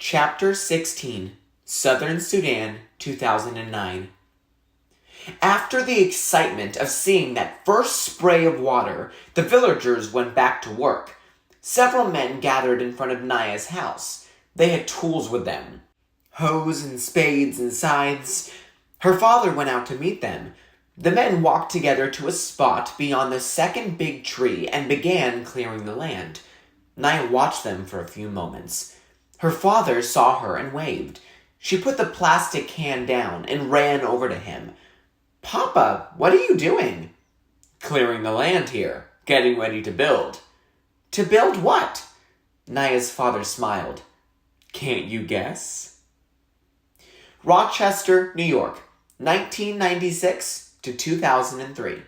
Chapter 16, Southern Sudan, 2009. After the excitement of seeing that first spray of water, the villagers went back to work. Several men gathered in front of Naya's house. They had tools with them, hoes and spades and scythes. Her father went out to meet them. The men walked together to a spot beyond the second big tree and began clearing the land. Naya watched them for a few moments. Her father saw her and waved. She put the plastic can down and ran over to him. "Papa, what are you doing?" "Clearing the land here, getting ready to build." "To build what?" Naya's father smiled. "Can't you guess?" Rochester, New York, 1996 to 2003.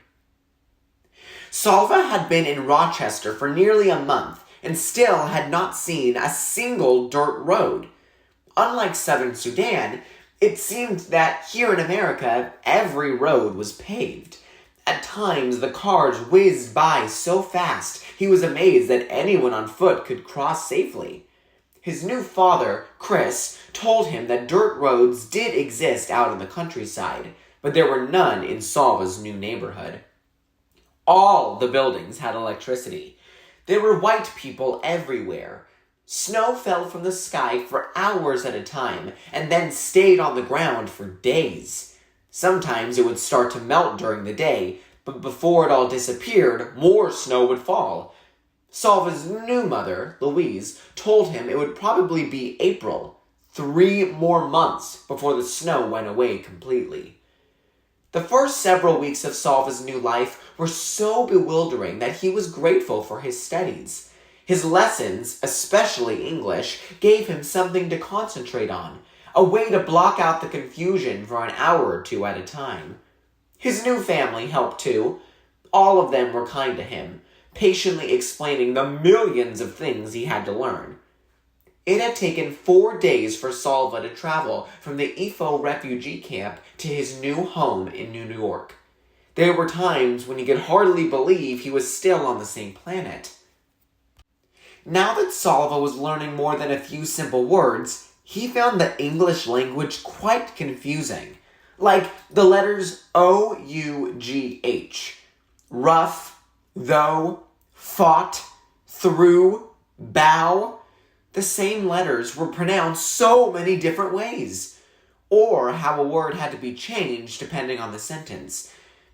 Salva had been in Rochester for nearly a month and still had not seen a single dirt road. Unlike Southern Sudan, it seemed that here in America, every road was paved. At times, the cars whizzed by so fast, he was amazed that anyone on foot could cross safely. His new father, Chris, told him that dirt roads did exist out in the countryside, but there were none in Salva's new neighborhood. All the buildings had electricity. There were white people everywhere. Snow fell from the sky for hours at a time and then stayed on the ground for days. Sometimes it would start to melt during the day, but before it all disappeared, more snow would fall. Salva's new mother, Louise, told him it would probably be April, 3 more months before the snow went away completely. The first several weeks of Salva's new life were so bewildering that he was grateful for his studies. His lessons, especially English, gave him something to concentrate on, a way to block out the confusion for an hour or two at a time. His new family helped too. All of them were kind to him, patiently explaining the millions of things he had to learn. It had taken 4 days for Salva to travel from the Ifo refugee camp to his new home in New York. There were times when he could hardly believe he was still on the same planet. Now that Salva was learning more than a few simple words, he found the English language quite confusing. Like the letters O-U-G-H. Rough, though, fought, through, bow. The same letters were pronounced so many different ways. Or how a word had to be changed depending on the sentence.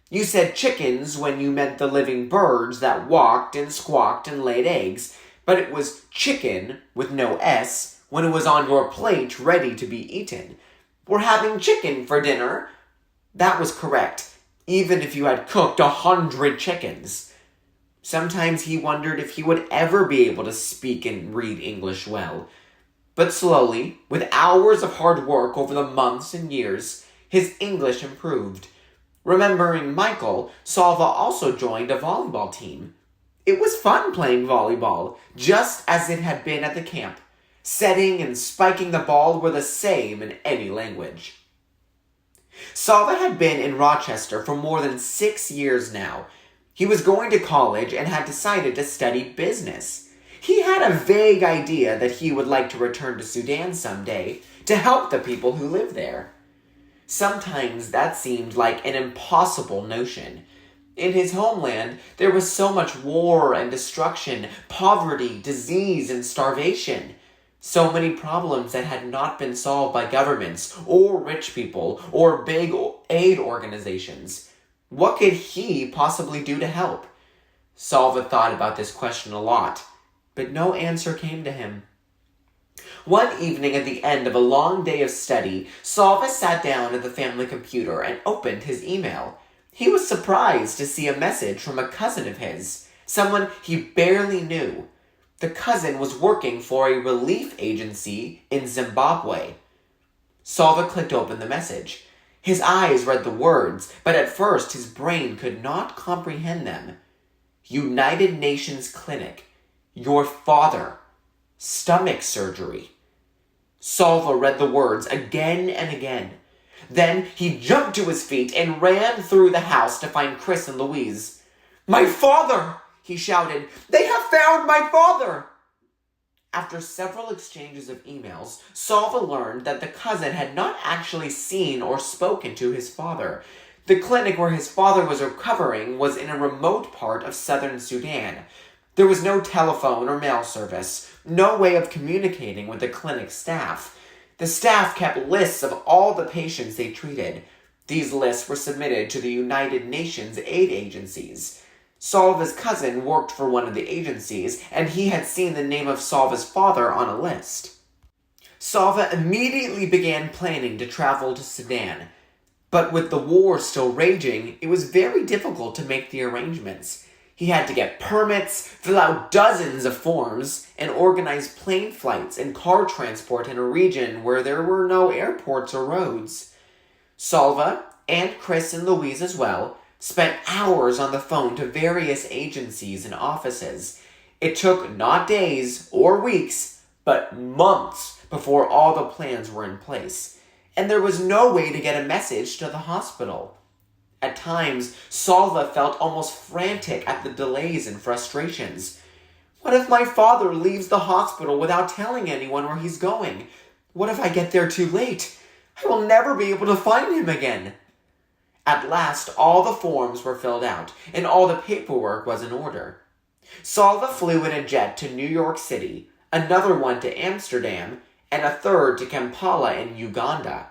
You said chickens when you meant the living birds that walked and squawked and laid eggs, but it was chicken with no S when it was on your plate ready to be eaten. "We're having chicken for dinner." That was correct, even if you had cooked 100 chickens. Sometimes he wondered if he would ever be able to speak and read English well. But slowly, with hours of hard work over the months and years, his English improved. Remembering Michael, Salva also joined a volleyball team. It was fun playing volleyball, just as it had been at the camp. Setting and spiking the ball were the same in any language. Salva had been in Rochester for more than 6 years now. He was going to college and had decided to study business. He had a vague idea that he would like to return to Sudan someday to help the people who live there. Sometimes that seemed like an impossible notion. In his homeland, there was so much war and destruction, poverty, disease, and starvation. So many problems that had not been solved by governments, or rich people, or big aid organizations. What could he possibly do to help? Salva thought about this question a lot, but no answer came to him. One evening at the end of a long day of study, Salva sat down at the family computer and opened his email. He was surprised to see a message from a cousin of his, someone he barely knew. The cousin was working for a relief agency in Zimbabwe. Salva clicked open the message. His eyes read the words, but at first his brain could not comprehend them. United Nations Clinic. Your father. Stomach surgery. Salva read the words again and again. Then he jumped to his feet and ran through the house to find Chris and Louise. "My father!" he shouted. "They have found my father!" After several exchanges of emails, Salva learned that the cousin had not actually seen or spoken to his father. The clinic where his father was recovering was in a remote part of southern Sudan. There was no telephone or mail service, no way of communicating with the clinic staff. The staff kept lists of all the patients they treated. These lists were submitted to the United Nations aid agencies. Salva's cousin worked for one of the agencies, and he had seen the name of Salva's father on a list. Salva immediately began planning to travel to Sudan. But with the war still raging, it was very difficult to make the arrangements. He had to get permits, fill out dozens of forms, and organize plane flights and car transport in a region where there were no airports or roads. Salva, and Chris and Louise as well, spent hours on the phone to various agencies and offices. It took not days or weeks, but months before all the plans were in place, and there was no way to get a message to the hospital. At times, Salva felt almost frantic at the delays and frustrations. What if my father leaves the hospital without telling anyone where he's going? What if I get there too late? I will never be able to find him again. At last, all the forms were filled out, and all the paperwork was in order. Salva flew in a jet to New York City, another one to Amsterdam, and a third to Kampala in Uganda.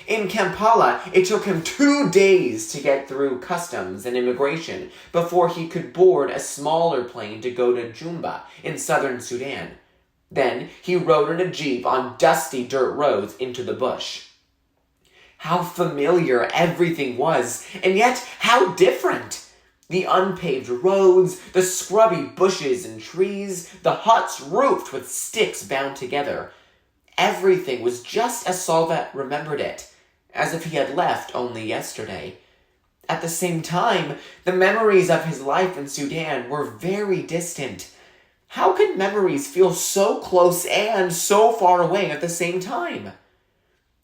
In Kampala, it took him 2 days to get through customs and immigration before he could board a smaller plane to go to Jumba in southern Sudan. Then he rode in a jeep on dusty dirt roads into the bush. How familiar everything was, and yet how different. The unpaved roads, the scrubby bushes and trees, the huts roofed with sticks bound together. Everything was just as Salva remembered it, as if he had left only yesterday. At the same time, the memories of his life in Sudan were very distant. How could memories feel so close and so far away at the same time?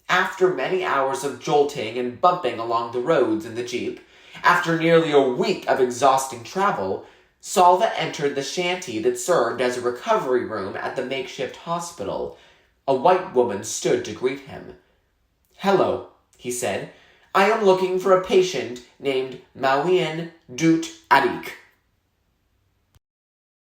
After many hours of jolting and bumping along the roads in the jeep, after nearly a week of exhausting travel, Salva entered the shanty that served as a recovery room at the makeshift hospital. A white woman stood to greet him. "Hello," he said. "I am looking for a patient named Mawien Dut Adik."